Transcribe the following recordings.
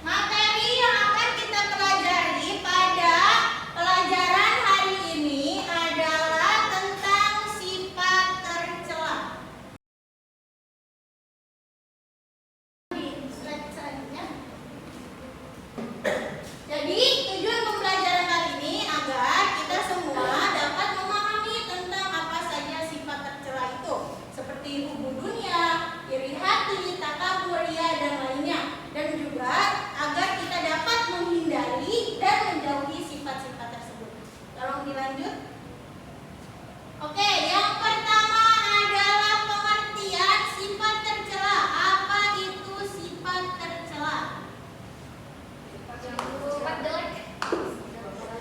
Materi yang akan kita pelajari pada pelajaran hari ini adalah tentang sifat tercela. Di slide selanjutnya. Jadi tujuan pembelajaran kali ini agar kita semua dapat memahami tentang apa saja sifat tercela itu, seperti hubu dunia, iri hati, takabur, ria, dan lainnya. Dan juga agar kita dapat menghindari dan menjauhi sifat-sifat tersebut. Tolong dilanjut. Oke, yang pertama adalah pengertian sifat tercela. Apa itu sifat tercela? Sifat jelek.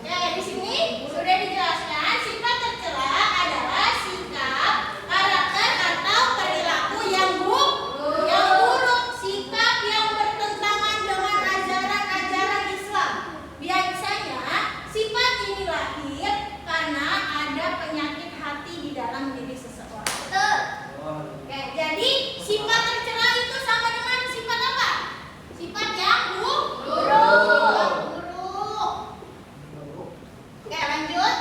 Ya, di sini sudah dijelaskan sifat tercela adalah sikap, karakter atau perilaku yang buruk, sikap yang bertentangan dengan ajaran-ajaran Islam. Biasanya sifat ini lahir karena ada penyakit hati di dalam diri seseorang. Betul. Oke, jadi sifat tercela itu sama dengan sifat apa? Sifat yang buruk. Oke, lanjut.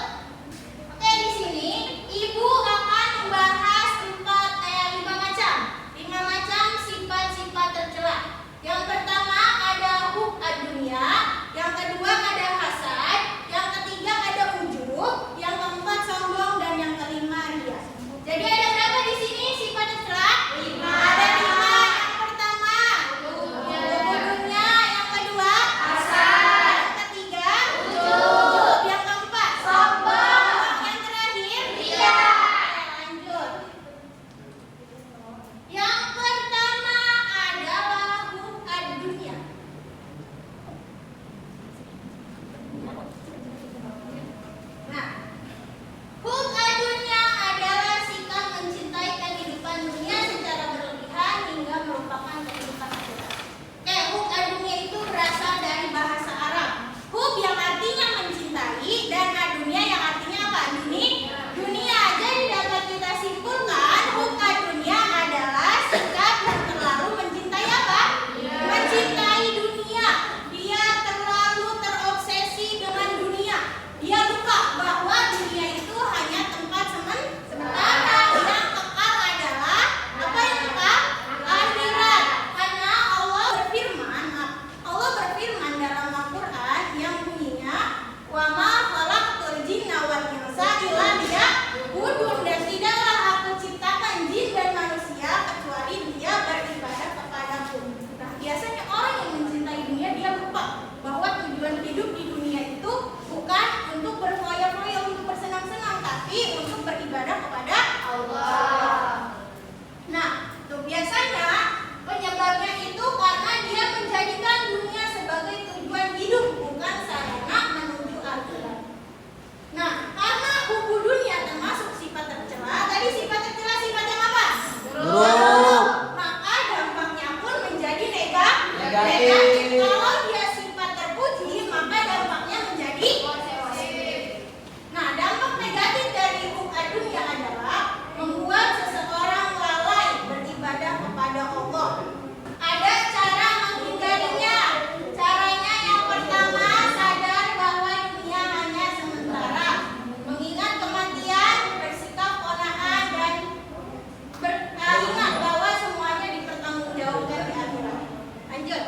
Oke, di sini Ibu akan membahas 5 macam sifat-sifat tercela. Yang pertama ada hub ad-dunya, yang kedua ada hasad, yang ketiga ada ujub, yang keempat sombong, dan yang kelima ria. Jadi ada berapa di sini sifat tercela? 5. Ada 5. Yang pertama hub ad-dunya, yang kedua hasad, yang ketiga ujub, yang keempat sombong, yang terakhir ria. Lanjut. Yang pertama adalah hub ad-dunya. Nah, hub ad-dunya adalah sikap mencintai kehidupan dunia secara berlebihan hingga merupakan kehidupan akhirat. Hub ad-dunya itu berasal dari bahasa Arab. Hub yang artinya mencintai dan ad-dunya yang artinya apa? Dunia. Jadi dapat kita simpulkan hub ad-dunya adalah sikap yang terlalu mencintai apa? Mencintai dunia. Dia terlalu terobsesi dengan dunia. Dia lupa bahwa dunia itu hanya tempat sementara. Yang kekal adalah apa yang kekal? Akhirat. Karena Allah berfirman dalam Al-Qur'an yang bunyinya, "Wa ma khalaqtul jinna wal insa illa liya'budun." Dan tidaklah aku ciptakan jin dan manusia kecuali dia beribadah kepadaku. Nah, biasanya orang yang mencintai dunia dia lupa bahwa tujuan hidup di dunia itu bukan untuk berfoya-foya, untuk bersenang-senang, tapi untuk beribadah kepada Allah. Nah, tuh biasanya penyebabnya itu karena dia menjadikan dunia sebagai tujuan hidup, bukan sarana menuju akhirat. Nah, karena hubu dunia termasuk sifat tercela, tadi sifat tercela sifat yang apa? Buruk. Maka dampaknya pun menjadi negatif. Negatif. Kalau dia sifat terpuji, maka dampaknya menjadi positif. Nah, dampak negatif dari hub ad-dunya adalah membuat seseorang lalai beribadah kepada Allah. Ada cara menghindarinya. Caranya yang pertama, sadar bahwa dunia hanya sementara. Mengingat kematian, bersikap qanaah, dan ingat bahwa semuanya dipertanggungjawabkan di akhirat. Lanjut.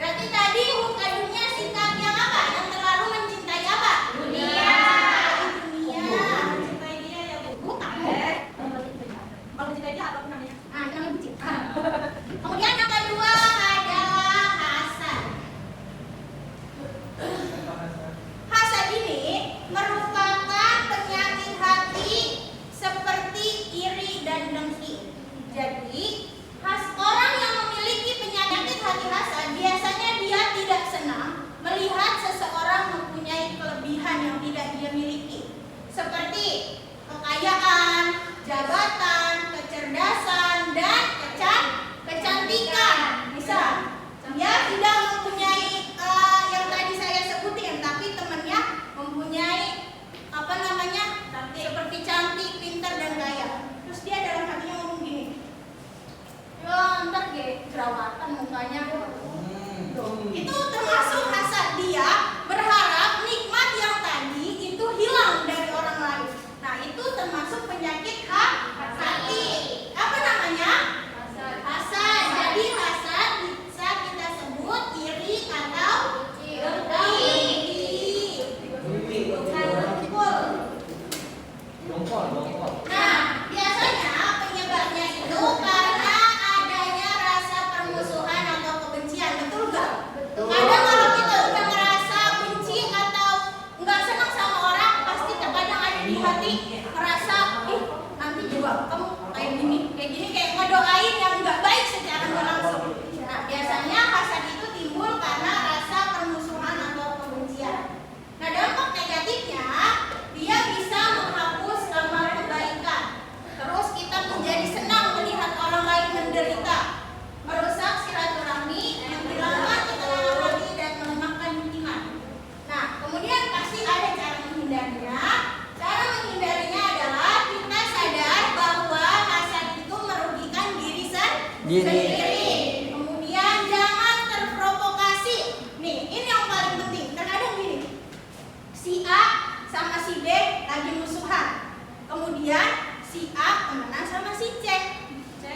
Berarti tadi hub ad-dunya sikap yang apa? Yang terlalu mencintai apa? Dunia. Mencintai dia ya, Bu. Bukan. Kalau mencintai dia apa namanya? Namanya bucin. Kemudian yang kedua adalah hasad. Hasad ini merupakan penyakit hati seperti iri dan dengki. Jadi, orang yang memiliki penyakit hati hasad biasanya dia tidak senang melihat seseorang mempunyai kelebihan yang tidak dia miliki, seperti kekayaan, jabatan, kecerdasan, dan kecantikan. Misal, dia tidak mempunyai yang tadi saya sebutin, tapi temannya mempunyai seperti cantik, pintar, dan kaya. Terus dia jerawatan mukanya. Itu termasuk hasad, dia berharap nikmat yang tadi itu hilang dari orang lain. Nah, itu termasuk penyakit hati. Apa namanya? Hasad. Jadi hasad bisa kita sebut iri atau dengki. Nah, biasanya penyebabnya itu karena adanya rasa permusuhan atau kebencian, betul nggak? Kadang kalau kita udah merasa benci atau nggak senang sama orang, pasti terkadang ada di hati merasa, nanti juga kamu kayak gini, kayak ngedoain yang nggak baik secara nggak langsung. Nah, biasanya hasad itu timbul karena rasa permusuhan atau kebencian. Nah, dampak negatifnya dia bisa menghapus amal kebaikan. Terus kita menjadi senang melihat orang lain menderita, merusak silaturahmi, menghilangkan ketenangan hati dan melemahkan iman. Nah, kemudian pasti ada cara menghindarinya. Cara menghindarinya adalah kita sadar bahwa hasad itu merugikan diri sendiri. Kemudian jangan terprovokasi. Nih, ini yang paling penting. Terkadang gini, si A sama si B lagi musuhan. Kemudian si A temenan sama si C.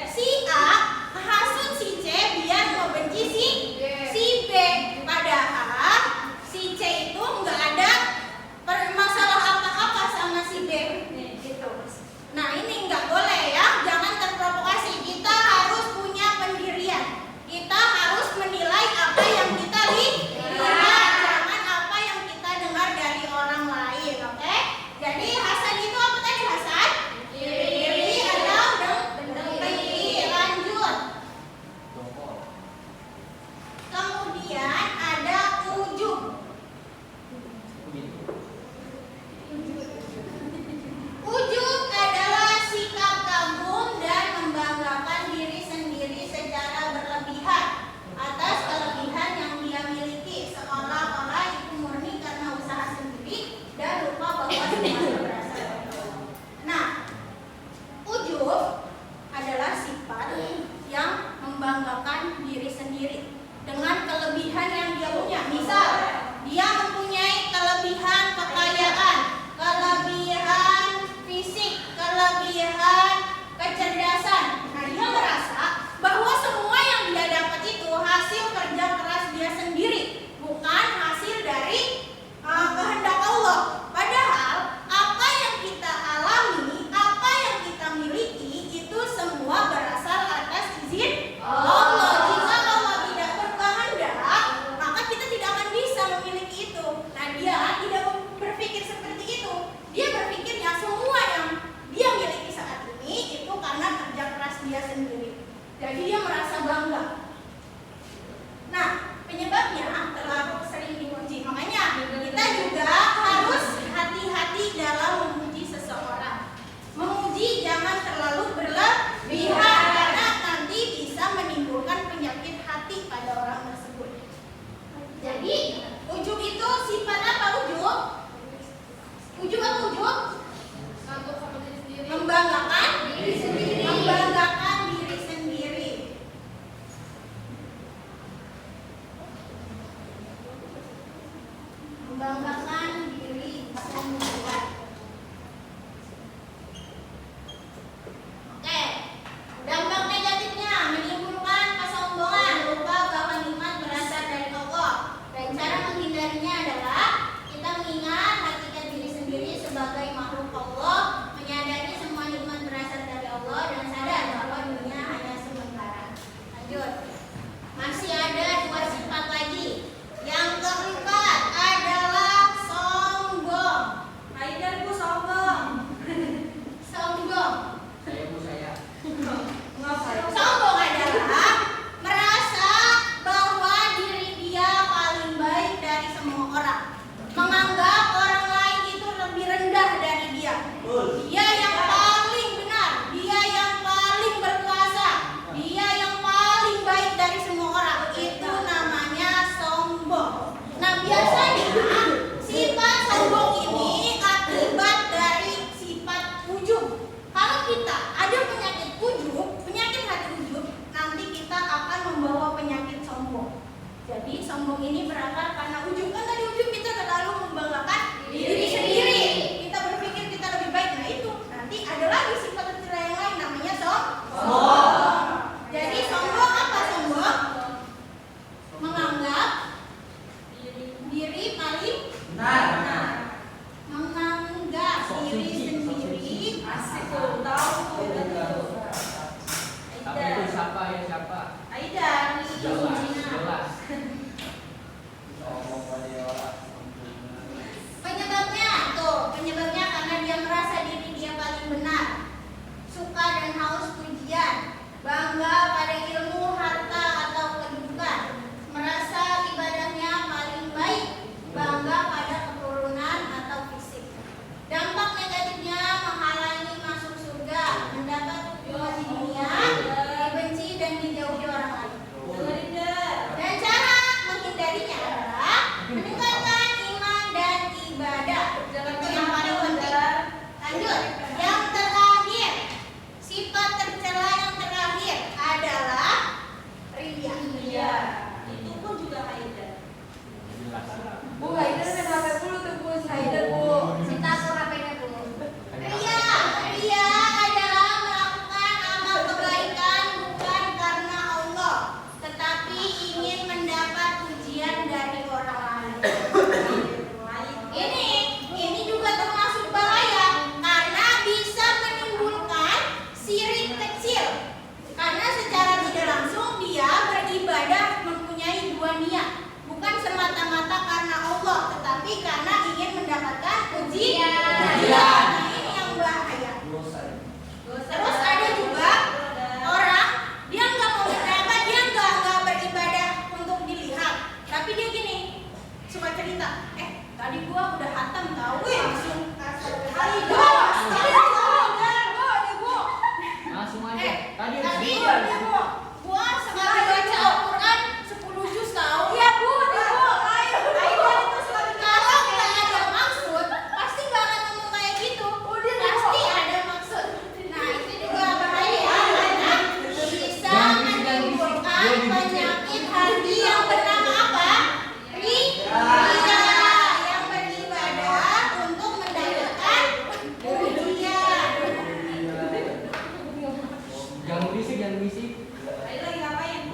Si A menghasut si C biar membenci si B. Padahal si C itu nggak ada masalah apa-apa sama si B. Gitu. Nah, ini nggak boleh ya. Jangan terprovokasi. Kita harus punya pendirian. Kita harus menilai apa yang kita lihat, jangan apa yang kita dengar dari orang lain. Oke? Jadi hasad itu apa tadi hasad? Iri atau dengki. Lanjut. Kemudian ada ujub. Ujub adalah sikap kagum dan membanggakan diri sendiri secara berlebihan atas kelebihan yang dia miliki, seolah-olah itu murni karena usaha sendiri dan lupa bahwa semuanya berasal dari Allah. Nah, ujub adalah sifat yang membanggakan diri sendiri dengan kelebihan yang dia punya. Misal, dia mempunyai kelebihan kekayaan, kelebihan fisik, kelebihan kecerdasan. Nah, dia merasa bahwa semua yang dia dapat itu hasil kerja keras dia sendiri, bukan hasil dari kehendak Allah. Padahal apa yang kita alami, apa yang kita miliki itu semua berasal atas izin Allah. Jika Allah tidak berkehendak, maka kita tidak akan bisa memiliki itu. Nah, dia tidak berpikir seperti itu. Dia berpikirnya semua yang dia miliki saat ini itu karena kerja keras dia sendiri. Jadi dia merasa bangga. Nah, penyebabnya terlalu sering dipuji. Makanya kita juga harus hati-hati dalam memuji seseorang. Memuji jangan terlalu berlebihan karena nanti bisa menimbulkan penyakit hati pada orang tersebut. Jadi, ujub itu sifat apa ujub? Ujub apa ujub? Membanggakan diri sendiri. Membanggakan diri sendiri.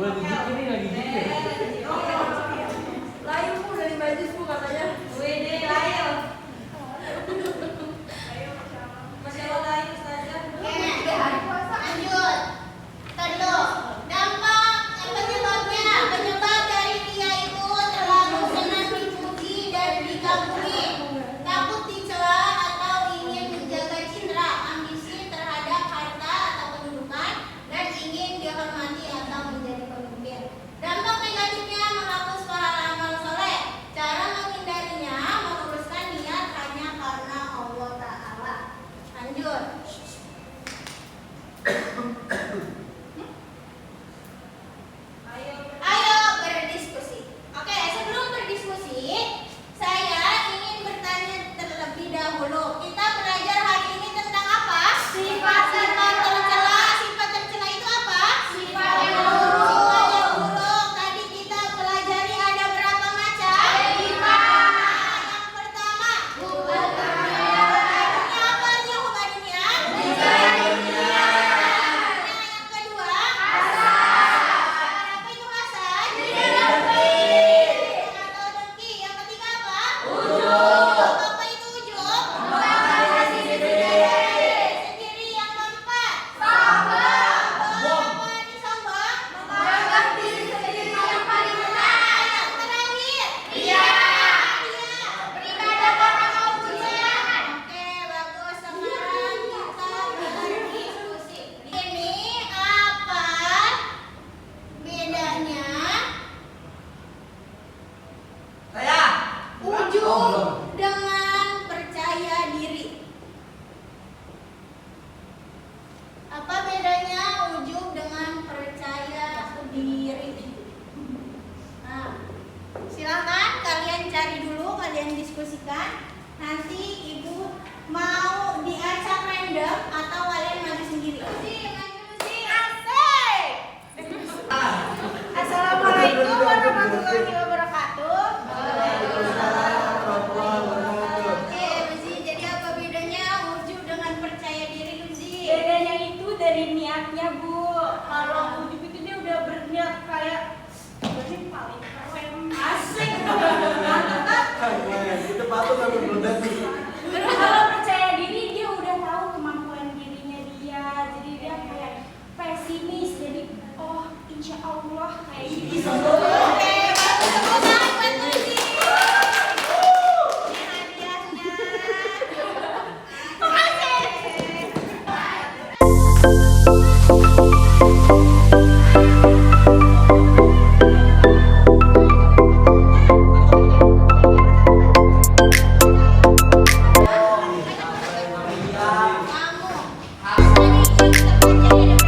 Gue lagi zikir nih, lagi zikir. Layu bu dari majlis bu katanya. Wede layu. Masya Allah layu saja. Lanjut. Kedua, dampak penyebab dari dia itu terlalu senang dipuji dan dikagumi, takut dicela atau ingin menjaga cindera, ambisi terhadap harta atau kedudukan, dan ingin dihormati atau menjadi pemimpin. Dampak negatifnya menghapus pahala amal soleh. Cara menghindarinya meluruskan niat hanya karena Allah Ta'ala. Lanjut. Ayo berdiskusi. Oke, sebelum berdiskusi, saya ingin bertanya terlebih dahulu. Kita belajar hari ini tentang apa? Sifat tercela. Sifat tercela itu apa? Sifat yang buruk. Tadi kita pelajari ada berapa macam? 5. Yang pertama, hubungan dunia. Apa sih hubungan dunia? Yang kedua, apa itu hasad? Atau dengki. Yang ketiga apa? Ujub. Apa itu ujub? Sendiri. Yang keempat, apa ini sombong? Menganggap diri sendiri yang paling benar. Yang terakhir, beribadah karena mau pujian. Oke, bagus. Sekarang kita berdiskusi. Ini apa bedanya Saya. ujub dengan percaya diri? Apa bedanya ujub dengan percaya diri? Nah, silakan kalian cari dulu, kalian diskusikan. Nanti ibu mau diacak random atau kalian maju sendiri. Asik. Assalamualaikum warahmatullahi wabarakatuh. Oke, Uzi, jadi apa bedanya ujub dengan percaya diri, Uzi? Bedanya itu dari niatnya bu. Kalau ujub itu dia udah berniat kayak ini paling keren. Asik. Kita patut sama Bunda nih. Terus kalau percaya diri dia udah tahu kemampuan dirinya dia. Jadi dia kayak pesimis. Jadi oh insya Allah kayak gitu. Oke, bagus, tepuk tangan buat Uzi. Ini hadiahnya. Asik. Kamu. Ini